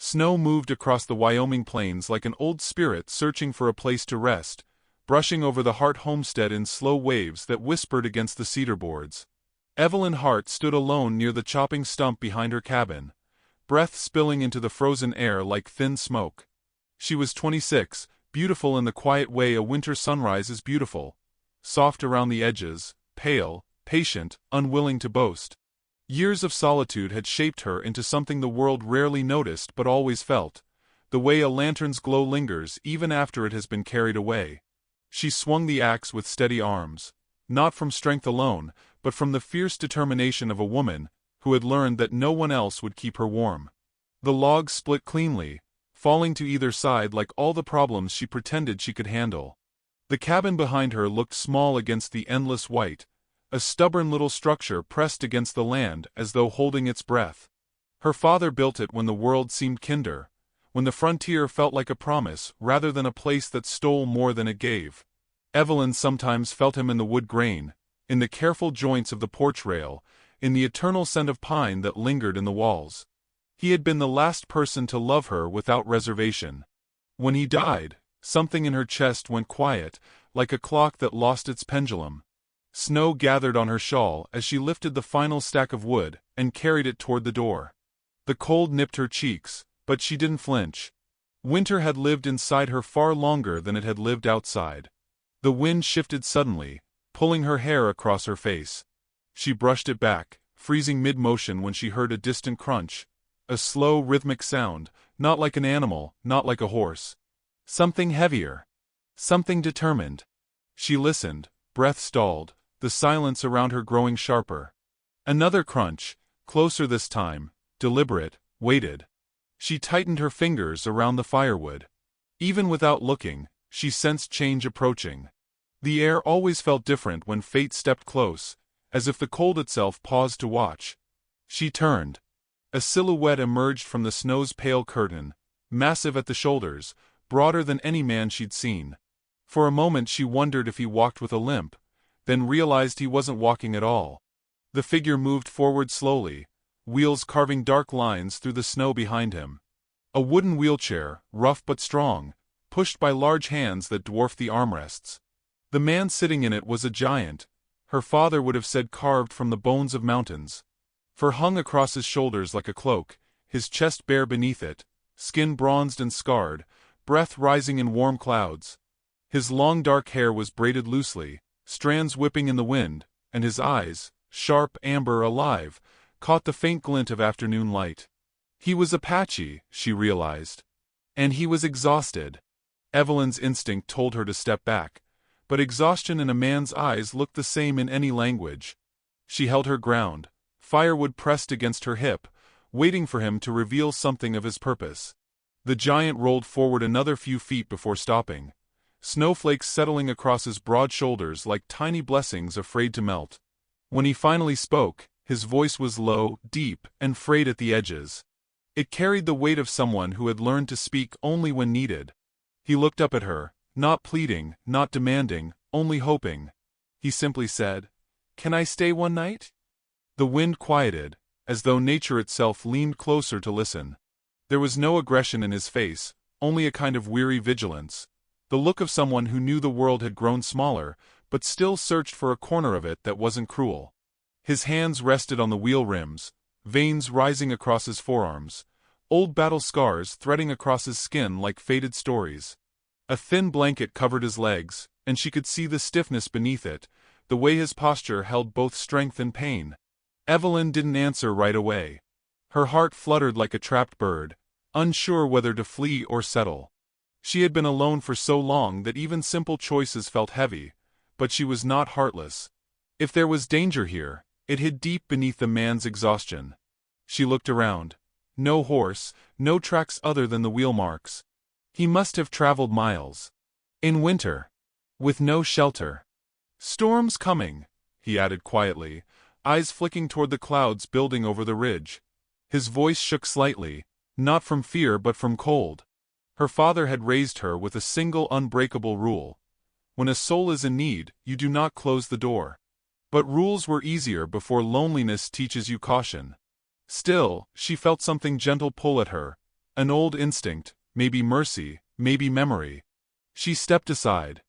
Snow moved across the Wyoming plains like an old spirit searching for a place to rest, brushing over the Hart homestead in slow waves that whispered against the cedar boards. Evelyn Hart stood alone near the chopping stump behind her cabin, breath spilling into the frozen air like thin smoke. She was 26, beautiful in the quiet way a winter sunrise is beautiful, soft around the edges, pale, patient, unwilling to boast. Years of solitude had shaped her into something the world rarely noticed but always felt, the way a lantern's glow lingers even after it has been carried away. She swung the axe with steady arms, not from strength alone, but from the fierce determination of a woman who had learned that no one else would keep her warm. The logs split cleanly, falling to either side like all the problems she pretended she could handle. The cabin behind her looked small against the endless white, a stubborn little structure pressed against the land as though holding its breath. Her father built it when the world seemed kinder, when the frontier felt like a promise rather than a place that stole more than it gave. Evelyn sometimes felt him in the wood grain, in the careful joints of the porch rail, in the eternal scent of pine that lingered in the walls. He had been the last person to love her without reservation. When he died, something in her chest went quiet, like a clock that lost its pendulum. Snow gathered on her shawl as she lifted the final stack of wood and carried it toward the door. The cold nipped her cheeks, but she didn't flinch. Winter had lived inside her far longer than it had lived outside. The wind shifted suddenly, pulling her hair across her face. She brushed it back, freezing mid-motion when she heard a distant crunch, a slow rhythmic sound, not like an animal, not like a horse. Something heavier. Something determined. She listened, breath stalled, the silence around her growing sharper. Another crunch, closer this time, deliberate, waited. She tightened her fingers around the firewood. Even without looking, she sensed change approaching. The air always felt different when fate stepped close, as if the cold itself paused to watch. She turned. A silhouette emerged from the snow's pale curtain, massive at the shoulders, broader than any man she'd seen. For a moment she wondered if he walked with a limp, then realized he wasn't walking at all. The figure moved forward slowly, wheels carving dark lines through the snow behind him. A wooden wheelchair, rough but strong, pushed by large hands that dwarfed the armrests. The man sitting in it was a giant, her father would have said carved from the bones of mountains. Fur hung across his shoulders like a cloak, his chest bare beneath it, skin bronzed and scarred, breath rising in warm clouds. His long dark hair was braided loosely, strands whipping in the wind, and his eyes, sharp, amber, alive, caught the faint glint of afternoon light. He was Apache, she realized. And he was exhausted. Evelyn's instinct told her to step back, but exhaustion in a man's eyes looked the same in any language. She held her ground, firewood pressed against her hip, waiting for him to reveal something of his purpose. The giant rolled forward another few feet before stopping, snowflakes settling across his broad shoulders like tiny blessings afraid to melt. When he finally spoke, his voice was low, deep, and frayed at the edges. It carried the weight of someone who had learned to speak only when needed. He looked up at her, not pleading, not demanding, only hoping. He simply said, "Can I stay one night?" The wind quieted, as though nature itself leaned closer to listen. There was no aggression in his face, only a kind of weary vigilance, the look of someone who knew the world had grown smaller, but still searched for a corner of it that wasn't cruel. His hands rested on the wheel rims, veins rising across his forearms, old battle scars threading across his skin like faded stories. A thin blanket covered his legs, and she could see the stiffness beneath it, the way his posture held both strength and pain. Evelyn didn't answer right away. Her heart fluttered like a trapped bird, unsure whether to flee or settle. She had been alone for so long that even simple choices felt heavy, but she was not heartless. If there was danger here, it hid deep beneath the man's exhaustion. She looked around. No horse, no tracks other than the wheel marks. He must have traveled miles. In winter. With no shelter. "Storm's coming," he added quietly, eyes flicking toward the clouds building over the ridge. His voice shook slightly, not from fear but from cold. Her father had raised her with a single unbreakable rule. When a soul is in need, you do not close the door. But rules were easier before loneliness teaches you caution. Still, she felt something gentle pull at her, An old instinct, maybe mercy, maybe memory. She stepped aside.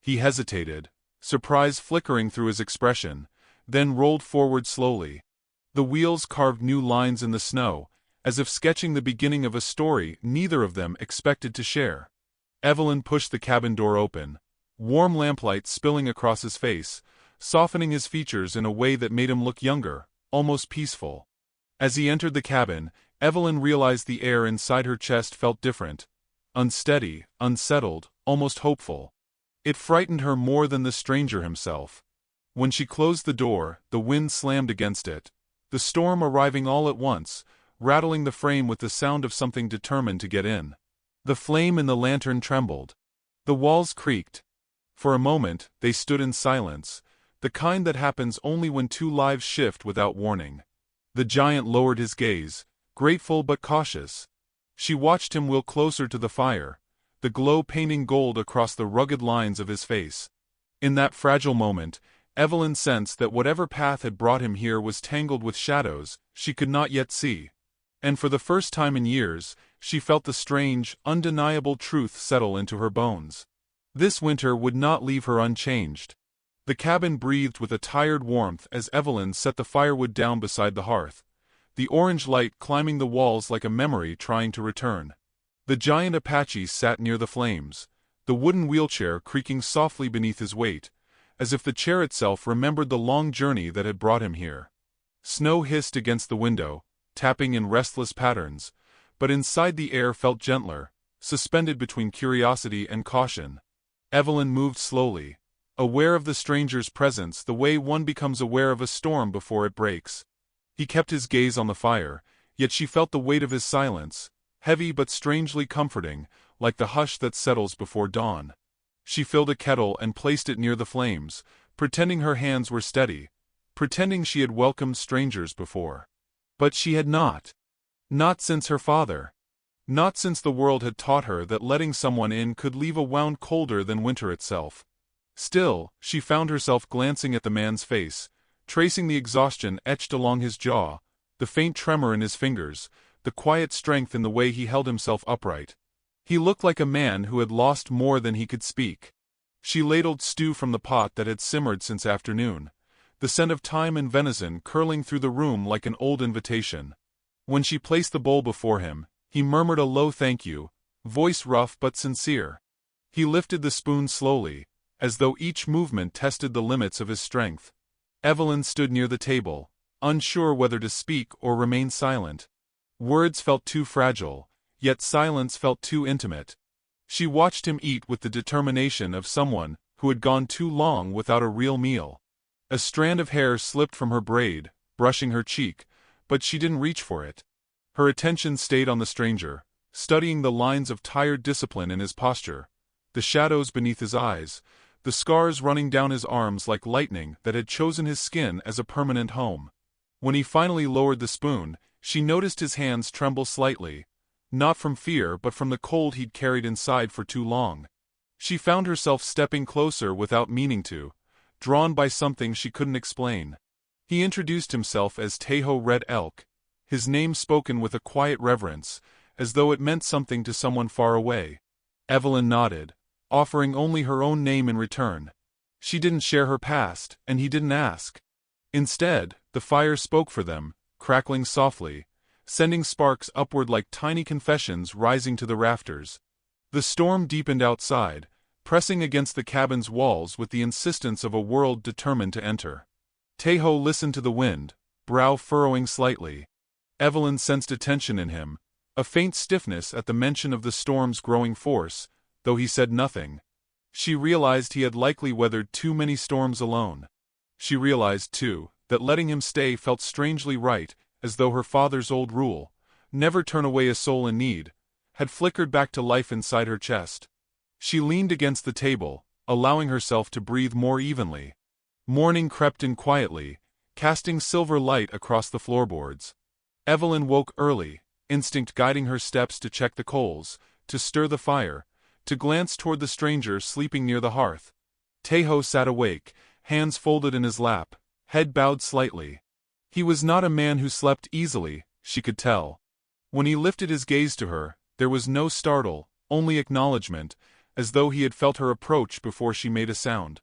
He hesitated, surprise flickering through his expression, then rolled forward slowly. The wheels carved new lines in the snow, as if sketching the beginning of a story neither of them expected to share. Evelyn pushed the cabin door open, warm lamplight spilling across his face, softening his features in a way that made him look younger, almost peaceful. As he entered the cabin, Evelyn realized the air inside her chest felt different, unsteady, unsettled, almost hopeful. It frightened her more than the stranger himself. When she closed the door, the wind slammed against it, the storm arriving all at once, rattling the frame with the sound of something determined to get in. The flame in the lantern trembled. The walls creaked. For a moment, they stood in silence, the kind that happens only when two lives shift without warning. The giant lowered his gaze, grateful but cautious. She watched him wheel closer to the fire, the glow painting gold across the rugged lines of his face. In that fragile moment, Evelyn sensed that whatever path had brought him here was tangled with shadows she could not yet see. And for the first time in years, she felt the strange, undeniable truth settle into her bones. This winter would not leave her unchanged. The cabin breathed with a tired warmth as Evelyn set the firewood down beside the hearth, the orange light climbing the walls like a memory trying to return. The giant Apache sat near the flames, the wooden wheelchair creaking softly beneath his weight, as if the chair itself remembered the long journey that had brought him here. Snow hissed against the window, tapping in restless patterns, but inside the air felt gentler, suspended between curiosity and caution. Evelyn moved slowly, aware of the stranger's presence the way one becomes aware of a storm before it breaks. He kept his gaze on the fire, yet she felt the weight of his silence, heavy but strangely comforting, like the hush that settles before dawn. She filled a kettle and placed it near the flames, pretending her hands were steady, pretending she had welcomed strangers before. But she had not. Not since her father. Not since the world had taught her that letting someone in could leave a wound colder than winter itself. Still, she found herself glancing at the man's face, tracing the exhaustion etched along his jaw, the faint tremor in his fingers, the quiet strength in the way he held himself upright. He looked like a man who had lost more than he could speak. She ladled stew from the pot that had simmered since afternoon, the scent of thyme and venison curling through the room like an old invitation. When she placed the bowl before him, he murmured a low thank you, voice rough but sincere. He lifted the spoon slowly, as though each movement tested the limits of his strength. Evelyn stood near the table, unsure whether to speak or remain silent. Words felt too fragile, yet silence felt too intimate. She watched him eat with the determination of someone who had gone too long without a real meal. A strand of hair slipped from her braid, brushing her cheek, but she didn't reach for it. Her attention stayed on the stranger, studying the lines of tired discipline in his posture, the shadows beneath his eyes, the scars running down his arms like lightning that had chosen his skin as a permanent home. When he finally lowered the spoon, she noticed his hands tremble slightly, not from fear but from the cold he'd carried inside for too long. She found herself stepping closer without meaning to, drawn by something she couldn't explain. He introduced himself as Tejo Red Elk, his name spoken with a quiet reverence, as though it meant something to someone far away. Evelyn nodded, offering only her own name in return. She didn't share her past, and he didn't ask. Instead, the fire spoke for them, crackling softly, sending sparks upward like tiny confessions rising to the rafters. The storm deepened outside, pressing against the cabin's walls with the insistence of a world determined to enter. Tejo listened to the wind, brow furrowing slightly. Evelyn sensed a tension in him, a faint stiffness at the mention of the storm's growing force, though he said nothing. She realized he had likely weathered too many storms alone. She realized, too, that letting him stay felt strangely right, as though her father's old rule, never turn away a soul in need, had flickered back to life inside her chest. She leaned against the table, allowing herself to breathe more evenly. Morning crept in quietly, casting silver light across the floorboards. Evelyn woke early, instinct guiding her steps to check the coals, to stir the fire, to glance toward the stranger sleeping near the hearth. Tejo sat awake, hands folded in his lap, head bowed slightly. He was not a man who slept easily, she could tell. When he lifted his gaze to her, there was no startle, only acknowledgement, as though he had felt her approach before she made a sound.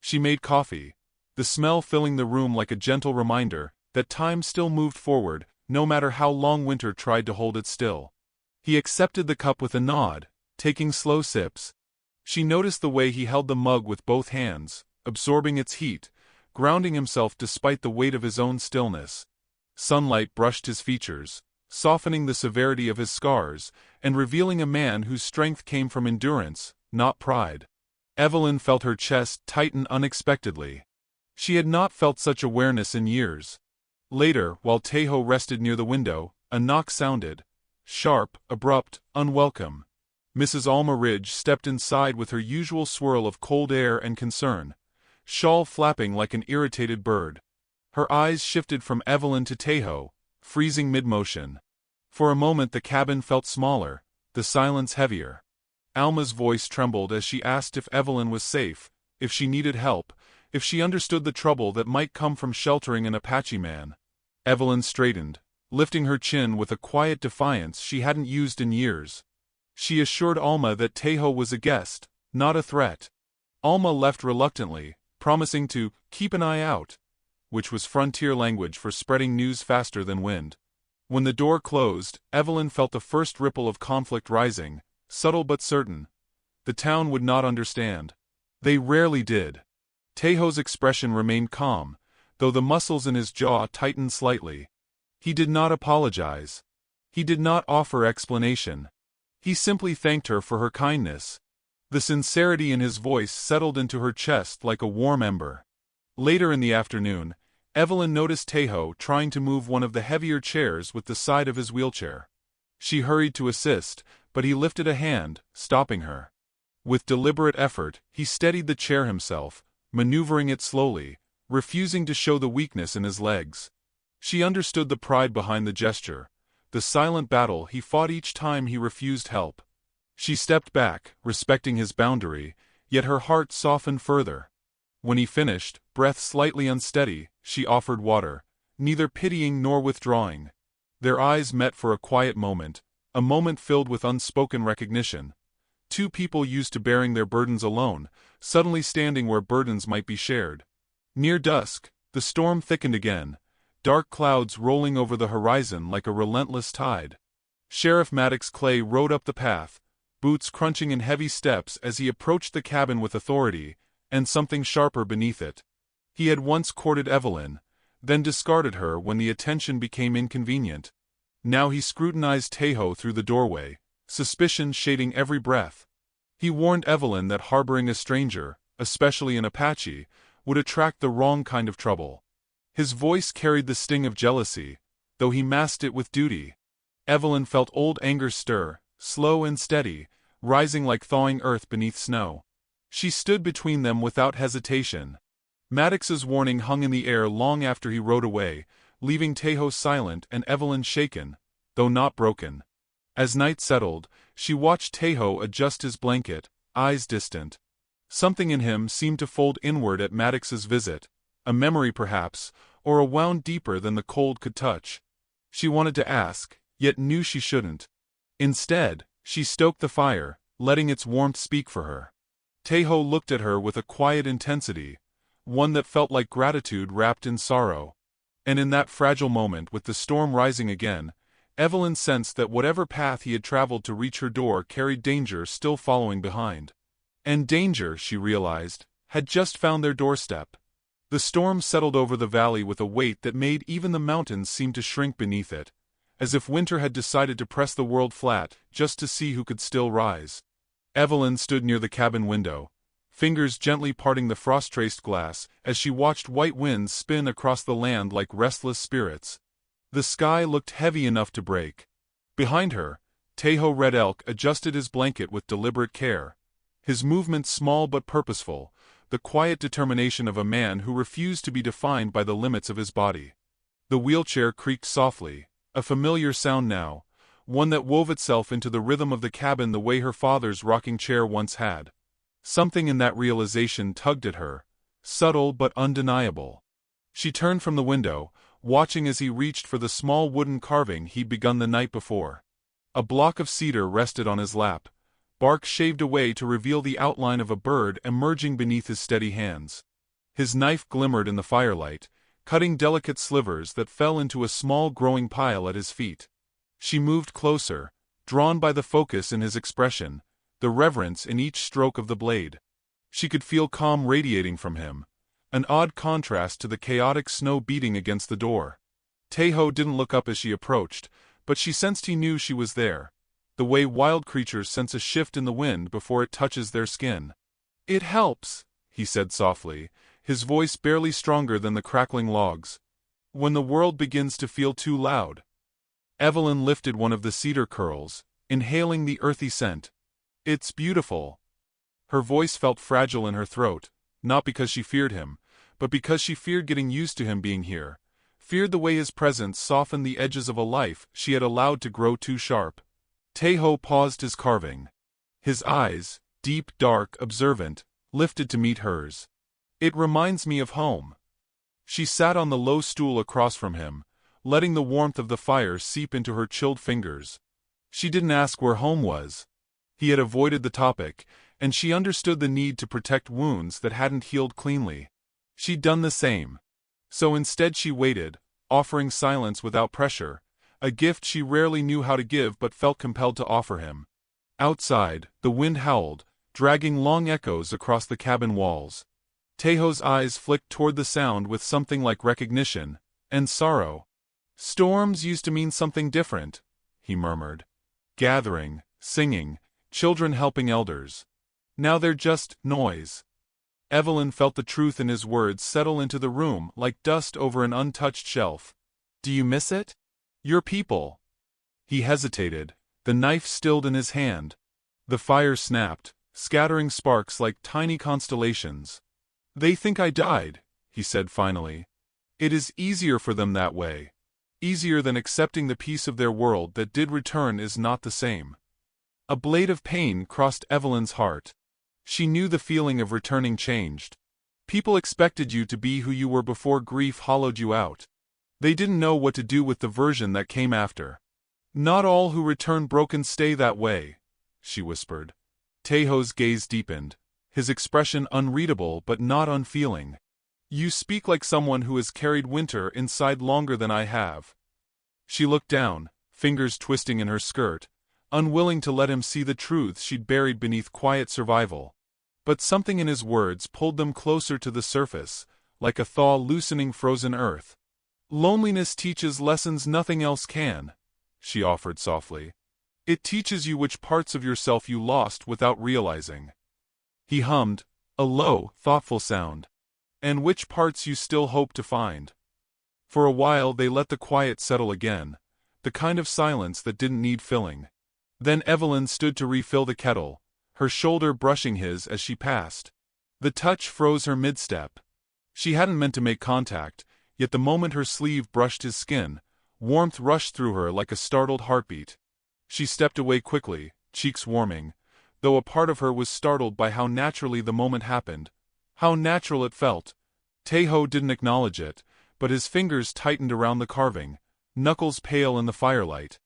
She made coffee, the smell filling the room like a gentle reminder that time still moved forward, no matter how long winter tried to hold it still. He accepted the cup with a nod, taking slow sips. She noticed the way he held the mug with both hands, absorbing its heat, grounding himself despite the weight of his own stillness. Sunlight brushed his features, softening the severity of his scars, and revealing a man whose strength came from endurance, not pride. Evelyn felt her chest tighten unexpectedly. She had not felt such awareness in years. Later, while Tejo rested near the window, a knock sounded. Sharp, abrupt, unwelcome. Mrs. Alma Ridge stepped inside with her usual swirl of cold air and concern, shawl flapping like an irritated bird. Her eyes shifted from Evelyn to Tejo, freezing mid-motion. For a moment the cabin felt smaller, the silence heavier. Alma's voice trembled as she asked if Evelyn was safe, if she needed help, if she understood the trouble that might come from sheltering an Apache man. Evelyn straightened, lifting her chin with a quiet defiance she hadn't used in years. She assured Alma that Tejo was a guest, not a threat. Alma left reluctantly, promising to keep an eye out, which was frontier language for spreading news faster than wind. When the door closed, Evelyn felt the first ripple of conflict rising, subtle but certain. The town would not understand. They rarely did. Tejo's expression remained calm, though the muscles in his jaw tightened slightly. He did not apologize. He did not offer explanation. He simply thanked her for her kindness. The sincerity in his voice settled into her chest like a warm ember. Later in the afternoon, Evelyn noticed Tejo trying to move one of the heavier chairs with the side of his wheelchair. She hurried to assist, but he lifted a hand, stopping her. With deliberate effort, he steadied the chair himself, maneuvering it slowly, refusing to show the weakness in his legs. She understood the pride behind the gesture, the silent battle he fought each time he refused help. She stepped back, respecting his boundary, yet her heart softened further. When he finished, breath slightly unsteady, she offered water, neither pitying nor withdrawing. Their eyes met for a quiet moment, a moment filled with unspoken recognition. Two people used to bearing their burdens alone, suddenly standing where burdens might be shared. Near dusk, the storm thickened again, dark clouds rolling over the horizon like a relentless tide. Sheriff Maddox Clay rode up the path, boots crunching in heavy steps as he approached the cabin with authority, and something sharper beneath it. He had once courted Evelyn, then discarded her when the attention became inconvenient. Now he scrutinized Tejo through the doorway, suspicion shading every breath. He warned Evelyn that harboring a stranger, especially an Apache, would attract the wrong kind of trouble. His voice carried the sting of jealousy, though he masked it with duty. Evelyn felt old anger stir, slow and steady, rising like thawing earth beneath snow. She stood between them without hesitation. Maddox's warning hung in the air long after he rode away, leaving Tejo silent and Evelyn shaken, though not broken. As night settled, she watched Tejo adjust his blanket, eyes distant. Something in him seemed to fold inward at Maddox's visit, a memory perhaps, or a wound deeper than the cold could touch. She wanted to ask, yet knew she shouldn't. Instead, she stoked the fire, letting its warmth speak for her. Tejo looked at her with a quiet intensity, one that felt like gratitude wrapped in sorrow. And in that fragile moment, with the storm rising again, Evelyn sensed that whatever path he had traveled to reach her door carried danger still following behind. And danger, she realized, had just found their doorstep. The storm settled over the valley with a weight that made even the mountains seem to shrink beneath it, as if winter had decided to press the world flat just to see who could still rise. Evelyn stood near the cabin window, fingers gently parting the frost-traced glass as she watched white winds spin across the land like restless spirits. The sky looked heavy enough to break. Behind her, Tejo Red Elk adjusted his blanket with deliberate care, his movements small but purposeful, the quiet determination of a man who refused to be defined by the limits of his body. The wheelchair creaked softly, a familiar sound now, one that wove itself into the rhythm of the cabin the way her father's rocking chair once had. Something in that realization tugged at her, subtle but undeniable. She turned from the window, watching as he reached for the small wooden carving he'd begun the night before. A block of cedar rested on his lap, bark shaved away to reveal the outline of a bird emerging beneath his steady hands. His knife glimmered in the firelight, cutting delicate slivers that fell into a small growing pile at his feet. She moved closer, drawn by the focus in his expression, the reverence in each stroke of the blade. She could feel calm radiating from him, an odd contrast to the chaotic snow beating against the door. Tejo didn't look up as she approached, but she sensed he knew she was there, the way wild creatures sense a shift in the wind before it touches their skin. "It helps," he said softly, his voice barely stronger than the crackling logs. "When the world begins to feel too loud." Evelyn lifted one of the cedar curls, inhaling the earthy scent. "It's beautiful." Her voice felt fragile in her throat, not because she feared him, but because she feared getting used to him being here, feared the way his presence softened the edges of a life she had allowed to grow too sharp. Tejo paused his carving. His eyes, deep, dark, observant, lifted to meet hers. "It reminds me of home." She sat on the low stool across from him, letting the warmth of the fire seep into her chilled fingers. She didn't ask where home was. He had avoided the topic, and she understood the need to protect wounds that hadn't healed cleanly. She'd done the same. So instead she waited, offering silence without pressure, a gift she rarely knew how to give but felt compelled to offer him. Outside, the wind howled, dragging long echoes across the cabin walls. Tejo's eyes flicked toward the sound with something like recognition and sorrow. "Storms used to mean something different," he murmured. "Gathering, singing, children helping elders. Now they're just noise." Evelyn felt the truth in his words settle into the room like dust over an untouched shelf. "Do you miss it? Your people?" He hesitated, the knife stilled in his hand. The fire snapped, scattering sparks like tiny constellations. "They think I died," he said finally. "It is easier for them that way. Easier than accepting the piece of their world that did return is not the same." A blade of pain crossed Evelyn's heart. She knew the feeling of returning changed. People expected you to be who you were before grief hollowed you out. They didn't know what to do with the version that came after. "Not all who return broken stay that way," she whispered. Tejo's gaze deepened, his expression unreadable but not unfeeling. "You speak like someone who has carried winter inside longer than I have." She looked down, fingers twisting in her skirt, unwilling to let him see the truths she'd buried beneath quiet survival. But something in his words pulled them closer to the surface, like a thaw loosening frozen earth. "Loneliness teaches lessons nothing else can," she offered softly. "It teaches you which parts of yourself you lost without realizing." He hummed, a low, thoughtful sound. "And which parts you still hope to find." For a while they let the quiet settle again, the kind of silence that didn't need filling. Then Evelyn stood to refill the kettle, her shoulder brushing his as she passed. The touch froze her mid-step. She hadn't meant to make contact, yet the moment her sleeve brushed his skin, warmth rushed through her like a startled heartbeat. She stepped away quickly, cheeks warming, though a part of her was startled by how naturally the moment happened, how natural it felt. Tejo didn't acknowledge it, but his fingers tightened around the carving, knuckles pale in the firelight.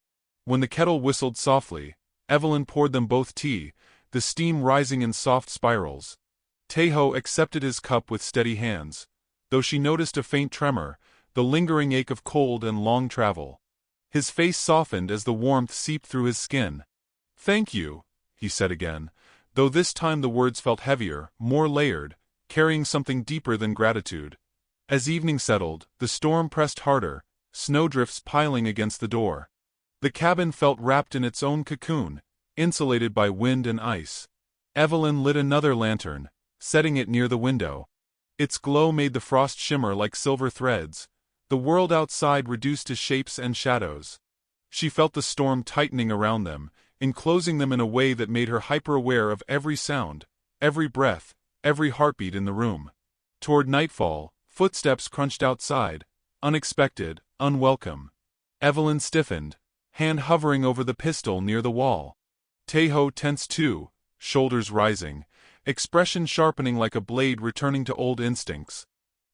When the kettle whistled softly, Evelyn poured them both tea, the steam rising in soft spirals. Tejo accepted his cup with steady hands, though she noticed a faint tremor, the lingering ache of cold and long travel. His face softened as the warmth seeped through his skin. "Thank you," he said again, though this time the words felt heavier, more layered, carrying something deeper than gratitude. As evening settled, the storm pressed harder, snowdrifts piling against the door. The cabin felt wrapped in its own cocoon, insulated by wind and ice. Evelyn lit another lantern, setting it near the window. Its glow made the frost shimmer like silver threads, the world outside reduced to shapes and shadows. She felt the storm tightening around them, enclosing them in a way that made her hyper-aware of every sound, every breath, every heartbeat in the room. Toward nightfall, footsteps crunched outside, unexpected, unwelcome. Evelyn stiffened, hand hovering over the pistol near the wall. Tejo tensed too, shoulders rising, expression sharpening like a blade returning to old instincts.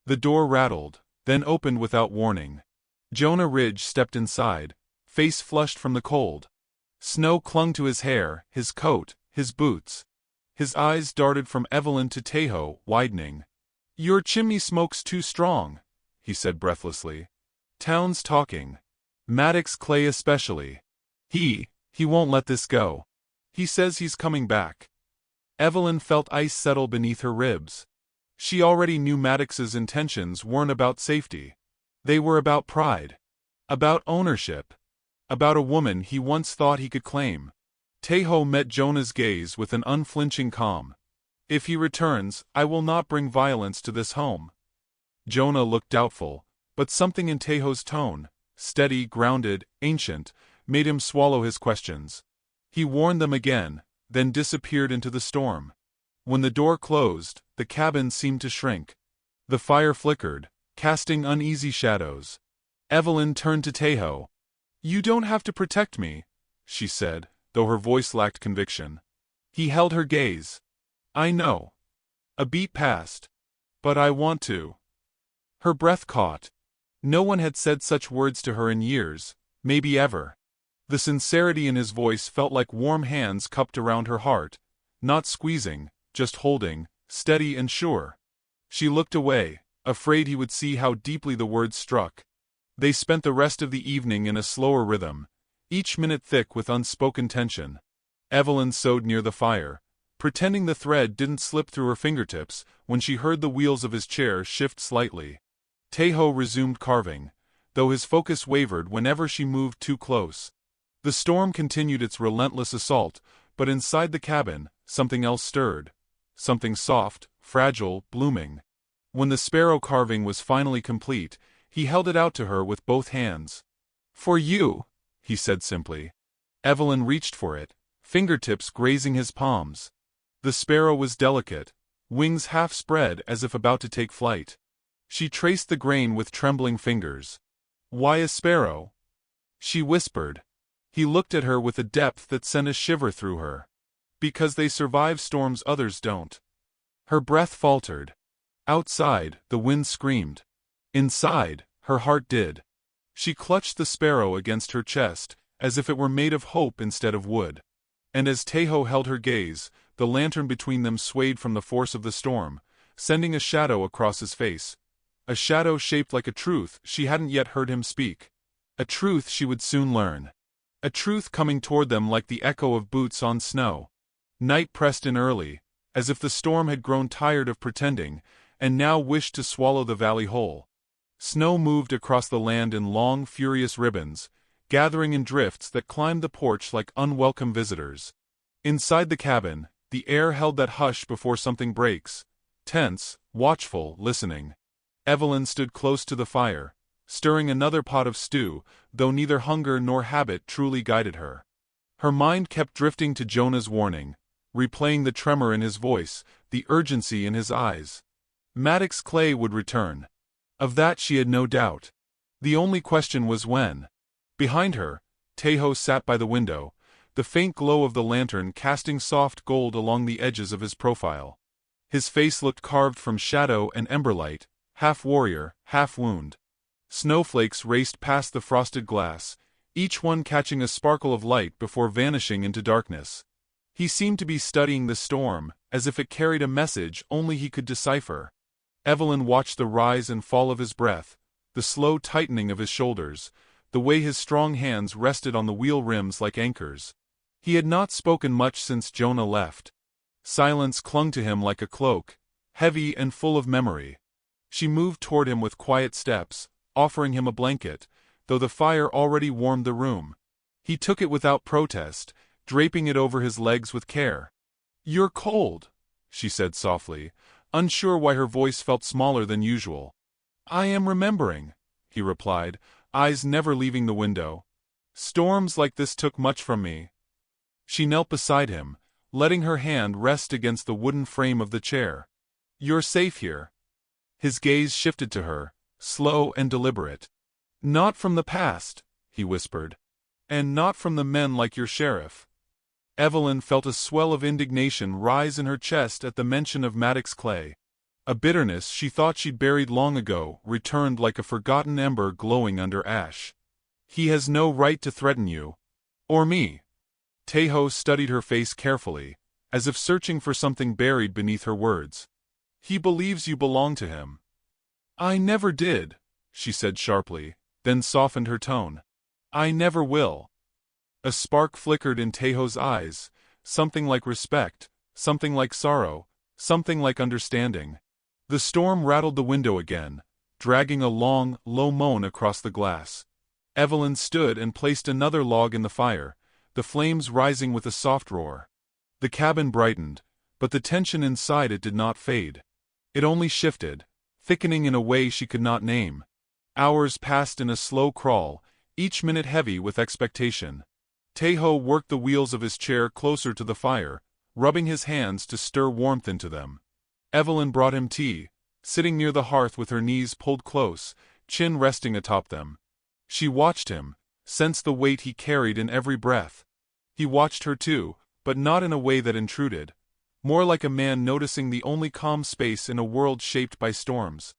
The door rattled, then opened without warning. Jonah Ridge stepped inside, face flushed from the cold. Snow clung to his hair, his coat, his boots. His eyes darted from Evelyn to Tahoe, widening. "Your chimney smoke's too strong," he said breathlessly. "Town's talking. Maddox Clay especially. He won't let this go. He says he's coming back." Evelyn felt ice settle beneath her ribs. She already knew Maddox's intentions weren't about safety. They were about pride. About ownership. About a woman he once thought he could claim. Tahoe met Jonah's gaze with an unflinching calm. "If he returns, I will not bring violence to this home." Jonah looked doubtful, but something in Tahoe's tone, steady, grounded, ancient, made him swallow his questions. He warned them again, then disappeared into the storm. When the door closed, the cabin seemed to shrink. The fire flickered, casting uneasy shadows. Evelyn turned to Tahoe. "You don't have to protect me," she said, though her voice lacked conviction. He held her gaze. "I know." A beat passed. "But I want to." Her breath caught. No one had said such words to her in years, maybe ever. The sincerity in his voice felt like warm hands cupped around her heart, not squeezing, just holding, steady and sure. She looked away, afraid he would see how deeply the words struck. They spent the rest of the evening in a slower rhythm, each minute thick with unspoken tension. Evelyn sewed near the fire, pretending the thread didn't slip through her fingertips when she heard the wheels of his chair shift slightly. Tahoe resumed carving, though his focus wavered whenever she moved too close. The storm continued its relentless assault, but inside the cabin, something else stirred. Something soft, fragile, blooming. When the sparrow carving was finally complete, he held it out to her with both hands. "For you," he said simply. Evelyn reached for it, fingertips grazing his palms. The sparrow was delicate, wings half spread as if about to take flight. She traced the grain with trembling fingers. "Why a sparrow?" she whispered. He looked at her with a depth that sent a shiver through her. "Because they survive storms others don't." Her breath faltered. Outside, the wind screamed. Inside, her heart did. She clutched the sparrow against her chest, as if it were made of hope instead of wood. And as Tahoe held her gaze, the lantern between them swayed from the force of the storm, sending a shadow across his face. A shadow shaped like a truth she hadn't yet heard him speak. A truth she would soon learn. A truth coming toward them like the echo of boots on snow. Night pressed in early, as if the storm had grown tired of pretending, and now wished to swallow the valley whole. Snow moved across the land in long, furious ribbons, gathering in drifts that climbed the porch like unwelcome visitors. Inside the cabin, the air held that hush before something breaks. Tense, watchful, listening. Evelyn stood close to the fire, stirring another pot of stew, though neither hunger nor habit truly guided her. Her mind kept drifting to Jonah's warning, replaying the tremor in his voice, the urgency in his eyes. Maddox Clay would return. Of that she had no doubt. The only question was when. Behind her, Tahoe sat by the window, the faint glow of the lantern casting soft gold along the edges of his profile. His face looked carved from shadow and emberlight, half warrior, half wound. Snowflakes raced past the frosted glass, each one catching a sparkle of light before vanishing into darkness. He seemed to be studying the storm, as if it carried a message only he could decipher. Evelyn watched the rise and fall of his breath, the slow tightening of his shoulders, the way his strong hands rested on the wheel rims like anchors. He had not spoken much since Jonah left. Silence clung to him like a cloak, heavy and full of memory. She moved toward him with quiet steps, offering him a blanket, though the fire already warmed the room. He took it without protest, draping it over his legs with care. "You're cold," she said softly, unsure why her voice felt smaller than usual. "I am remembering," he replied, eyes never leaving the window. "Storms like this took much from me." She knelt beside him, letting her hand rest against the wooden frame of the chair. "You're safe here." His gaze shifted to her, slow and deliberate. "Not from the past," he whispered. "And not from the men like your sheriff." Evelyn felt a swell of indignation rise in her chest at the mention of Maddox Clay. A bitterness she thought she'd buried long ago returned like a forgotten ember glowing under ash. He has no right to threaten you. Or me. Taeho studied her face carefully, as if searching for something buried beneath her words. He believes you belong to him. I never did, she said sharply, then softened her tone. I never will. A spark flickered in Taeho's eyes, something like respect, something like sorrow, something like understanding. The storm rattled the window again, dragging a long, low moan across the glass. Evelyn stood and placed another log in the fire, the flames rising with a soft roar. The cabin brightened, but the tension inside it did not fade. It only shifted, thickening in a way she could not name. Hours passed in a slow crawl, each minute heavy with expectation. Taeho worked the wheels of his chair closer to the fire, rubbing his hands to stir warmth into them. Evelyn brought him tea, sitting near the hearth with her knees pulled close, chin resting atop them. She watched him, sensed the weight he carried in every breath. He watched her too, but not in a way that intruded. More like a man noticing the only calm space in a world shaped by storms.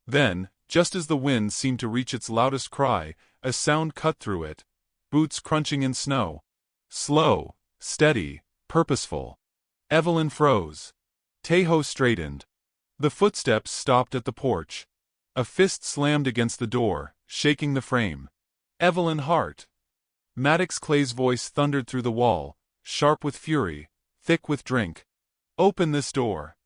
Then, just as the wind seemed to reach its loudest cry, a sound cut through it. Boots crunching in snow. Slow, steady, purposeful. Evelyn froze. Taeho straightened. The footsteps stopped at the porch. A fist slammed against the door, shaking the frame. Evelyn Hart. Maddox Clay's voice thundered through the wall, sharp with fury, thick with drink. Open this door.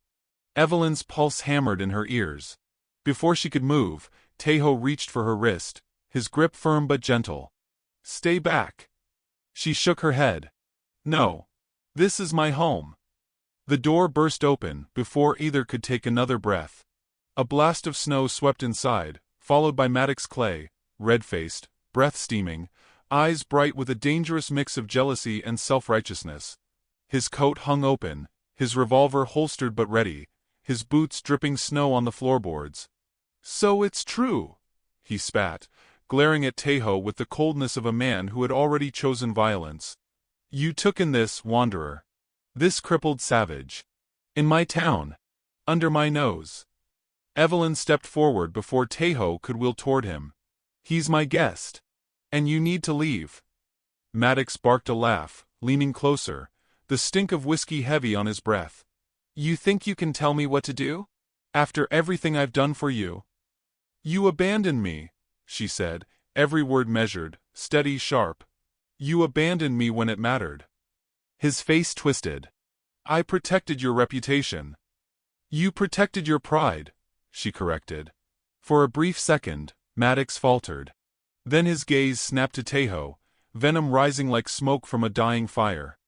Evelyn's pulse hammered in her ears. Before she could move, Taeho reached for her wrist, his grip firm but gentle. Stay back. She shook her head. No. This is my home. The door burst open before either could take another breath. A blast of snow swept inside, followed by Maddox Clay, red-faced, breath steaming, eyes bright with a dangerous mix of jealousy and self-righteousness. His coat hung open, his revolver holstered but ready, his boots dripping snow on the floorboards. So it's true, he spat, glaring at Taeho with the coldness of a man who had already chosen violence. You took in this, wanderer. This crippled savage. In my town. Under my nose. Evelyn stepped forward before Taeho could wheel toward him. He's my guest. And you need to leave. Maddox barked a laugh, leaning closer, the stink of whiskey heavy on his breath. You think you can tell me what to do? After everything I've done for you? You abandoned me, she said, every word measured, steady, sharp. You abandoned me when it mattered. His face twisted. I protected your reputation. You protected your pride, she corrected. For a brief second, Maddox faltered. Then his gaze snapped to Taeho, venom rising like smoke from a dying fire.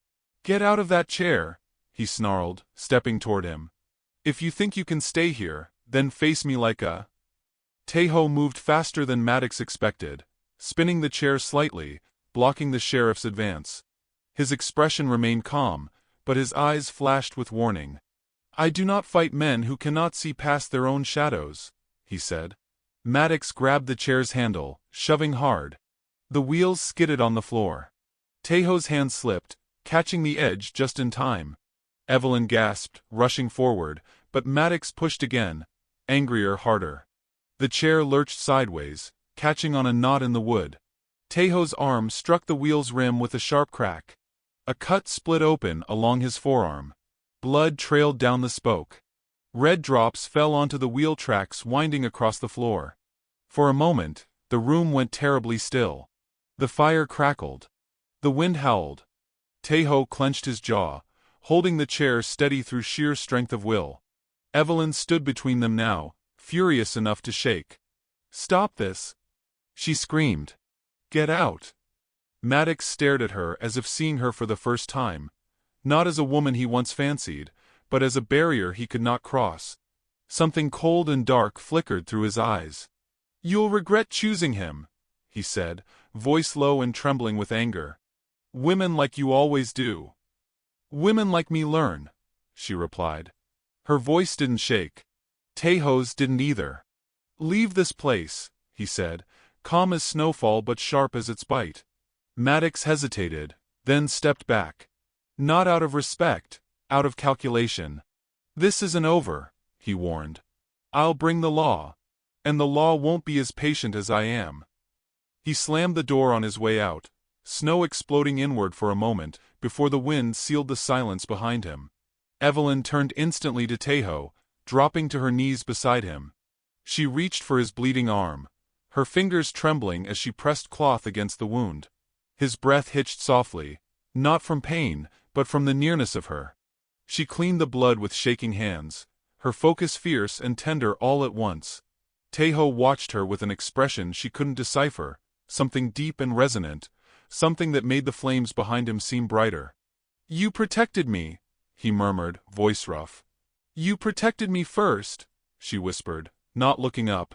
Get out of that chair, he snarled, stepping toward him. If you think you can stay here, then face me like a... Taeho moved faster than Maddox expected, spinning the chair slightly, blocking the sheriff's advance. His expression remained calm, but his eyes flashed with warning. I do not fight men who cannot see past their own shadows, he said. Maddox grabbed the chair's handle, shoving hard. The wheels skidded on the floor. Taeho's hand slipped, catching the edge just in time. Evelyn gasped, rushing forward, but Maddox pushed again, angrier, harder. The chair lurched sideways, catching on a knot in the wood. Taeho's arm struck the wheel's rim with a sharp crack. A cut split open along his forearm. Blood trailed down the spoke. Red drops fell onto the wheel tracks winding across the floor. For a moment, the room went terribly still. The fire crackled. The wind howled. Taeho clenched his jaw, holding the chair steady through sheer strength of will. Evelyn stood between them now, furious enough to shake. Stop this! She screamed. Get out! Maddox stared at her as if seeing her for the first time, not as a woman he once fancied, but as a barrier he could not cross. Something cold and dark flickered through his eyes. You'll regret choosing him, he said, voice low and trembling with anger. Women like you always do. Women like me learn, she replied. Her voice didn't shake. Taeho's didn't either. Leave this place, he said, calm as snowfall but sharp as its bite. Maddox hesitated, then stepped back. Not out of respect, out of calculation. This isn't over, he warned. "I'll bring the law. And the law won't be as patient as I am." He slammed the door on his way out, snow exploding inward for a moment, before the wind sealed the silence behind him. Evelyn turned instantly to Tejo, dropping to her knees beside him. She reached for his bleeding arm, her fingers trembling as she pressed cloth against the wound. His breath hitched softly, not from pain, but from the nearness of her. She cleaned the blood with shaking hands, her focus fierce and tender all at once. Tejo watched her with an expression she couldn't decipher, something deep and resonant, something that made the flames behind him seem brighter. "You protected me," he murmured, voice rough. "You protected me first," she whispered, not looking up.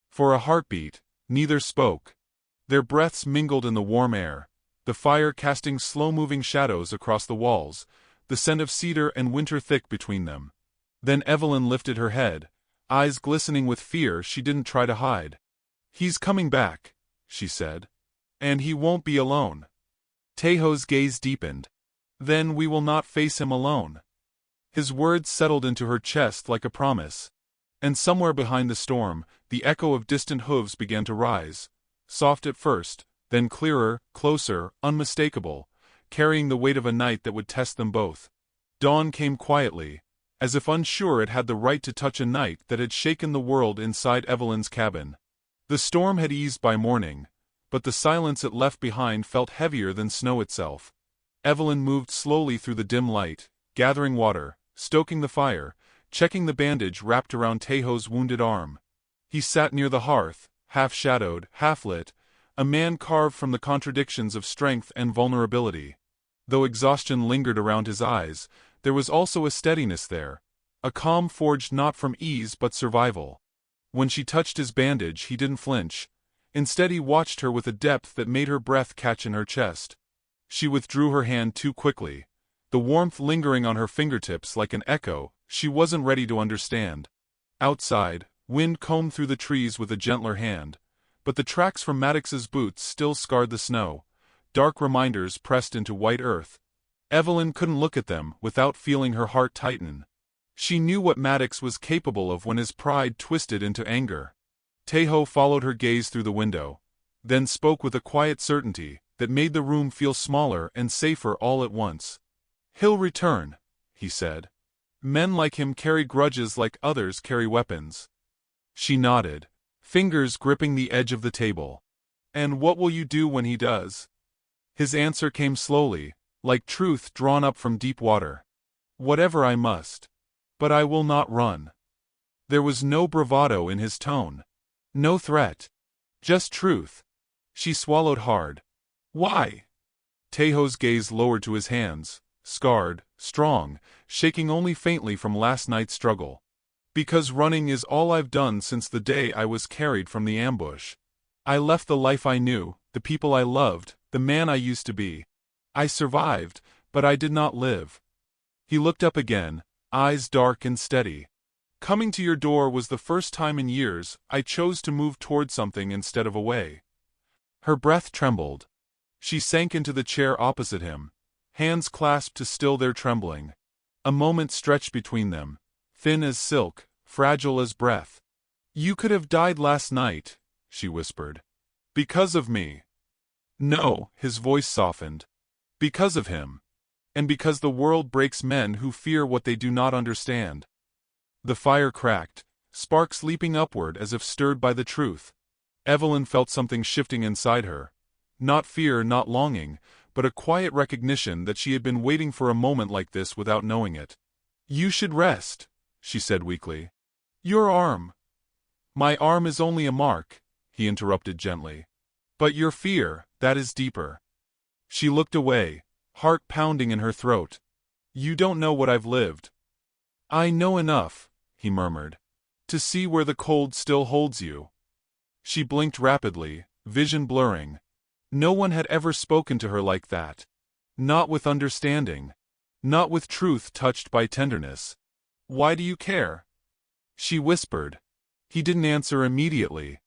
For a heartbeat, neither spoke. Their breaths mingled in the warm air, the fire casting slow-moving shadows across the walls, the scent of cedar and winter thick between them. Then Evelyn lifted her head, eyes glistening with fear she didn't try to hide. "He's coming back," she said. "And he won't be alone." Tejo's gaze deepened. "Then we will not face him alone." His words settled into her chest like a promise. And somewhere behind the storm, the echo of distant hooves began to rise, soft at first, then clearer, closer, unmistakable, carrying the weight of a night that would test them both. Dawn came quietly, as if unsure it had the right to touch a night that had shaken the world inside Evelyn's cabin. The storm had eased by morning, but the silence it left behind felt heavier than snow itself. Evelyn moved slowly through the dim light, gathering water, stoking the fire, checking the bandage wrapped around Tejo's wounded arm. He sat near the hearth, half-shadowed, half-lit, a man carved from the contradictions of strength and vulnerability. Though exhaustion lingered around his eyes, there was also a steadiness there, a calm forged not from ease but survival. When she touched his bandage he didn't flinch. Instead he watched her with a depth that made her breath catch in her chest. She withdrew her hand too quickly, the warmth lingering on her fingertips like an echo she wasn't ready to understand. Outside, wind combed through the trees with a gentler hand, but the tracks from Maddox's boots still scarred the snow, dark reminders pressed into white earth. Evelyn couldn't look at them without feeling her heart tighten. She knew what Maddox was capable of when his pride twisted into anger. Tejo followed her gaze through the window, then spoke with a quiet certainty that made the room feel smaller and safer all at once. "He'll return," he said. "Men like him carry grudges like others carry weapons." She nodded, fingers gripping the edge of the table. "And what will you do when he does?" His answer came slowly, like truth drawn up from deep water. "Whatever I must. But I will not run." There was no bravado in his tone. No threat. Just truth. She swallowed hard. "Why?" Tejo's gaze lowered to his hands, scarred, strong, shaking only faintly from last night's struggle. "Because running is all I've done since the day I was carried from the ambush. I left the life I knew, the people I loved, the man I used to be. I survived, but I did not live." He looked up again, eyes dark and steady. "Coming to your door was the first time in years I chose to move toward something instead of away." Her breath trembled. She sank into the chair opposite him, hands clasped to still their trembling. A moment stretched between them, thin as silk, fragile as breath. "You could have died last night," she whispered. "Because of me." "No," his voice softened. "Because of him. And because the world breaks men who fear what they do not understand." The fire cracked, sparks leaping upward as if stirred by the truth. Evelyn felt something shifting inside her. Not fear, not longing, but a quiet recognition that she had been waiting for a moment like this without knowing it. "You should rest," she said weakly. "Your arm." "My arm is only a mark," he interrupted gently. "But your fear, that is deeper." She looked away, heart pounding in her throat. "You don't know what I've lived." "I know enough," he murmured, "to see where the cold still holds you." She blinked rapidly, vision blurring. No one had ever spoken to her like that. Not with understanding. Not with truth touched by tenderness. "Why do you care?" she whispered. He didn't answer immediately.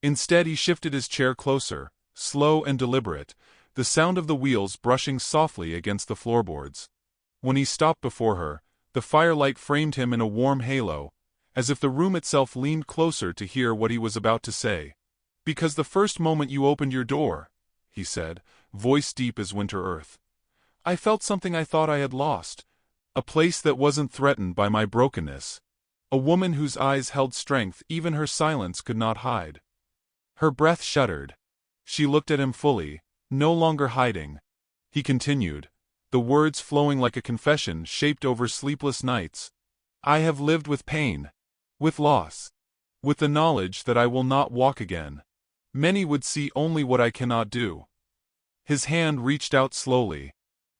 Instead he shifted his chair closer, slow and deliberate, the sound of the wheels brushing softly against the floorboards. When he stopped before her, the firelight framed him in a warm halo, as if the room itself leaned closer to hear what he was about to say. "Because the first moment you opened your door," he said, voice deep as winter earth, "I felt something I thought I had lost. A place that wasn't threatened by my brokenness. A woman whose eyes held strength even her silence could not hide." Her breath shuddered. She looked at him fully, no longer hiding. He continued, the words flowing like a confession shaped over sleepless nights. "I have lived with pain. With loss. With the knowledge that I will not walk again. Many would see only what I cannot do." His hand reached out slowly.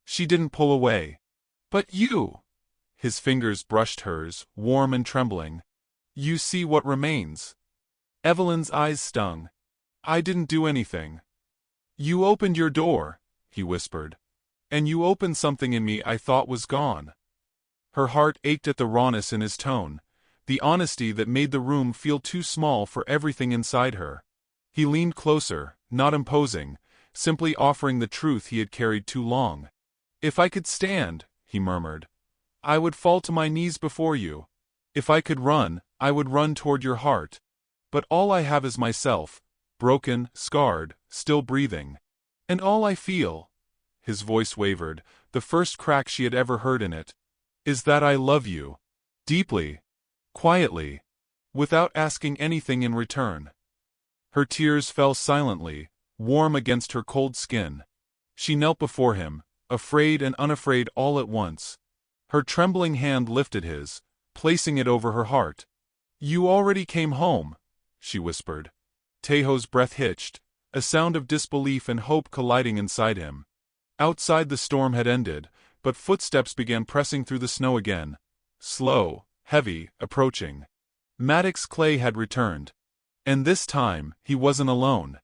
She didn't pull away. "But you!" His fingers brushed hers, warm and trembling. "You see what remains." Evelyn's eyes stung. "I didn't do anything." "You opened your door," he whispered. "And you opened something in me I thought was gone." Her heart ached at the rawness in his tone, the honesty that made the room feel too small for everything inside her. He leaned closer, not imposing, simply offering the truth he had carried too long. "If I could stand," he murmured, "I would fall to my knees before you. If I could run, I would run toward your heart. But all I have is myself, broken, scarred, still breathing. And all I feel," his voice wavered, the first crack she had ever heard in it, "is that I love you. Deeply. Quietly. Without asking anything in return." Her tears fell silently, warm against her cold skin. She knelt before him, afraid and unafraid all at once. Her trembling hand lifted his, placing it over her heart. "You already came home," she whispered. Tejo's breath hitched, a sound of disbelief and hope colliding inside him. Outside the storm had ended, but footsteps began pressing through the snow again. Slow, heavy, approaching. Maddox Clay had returned. And this time, he wasn't alone.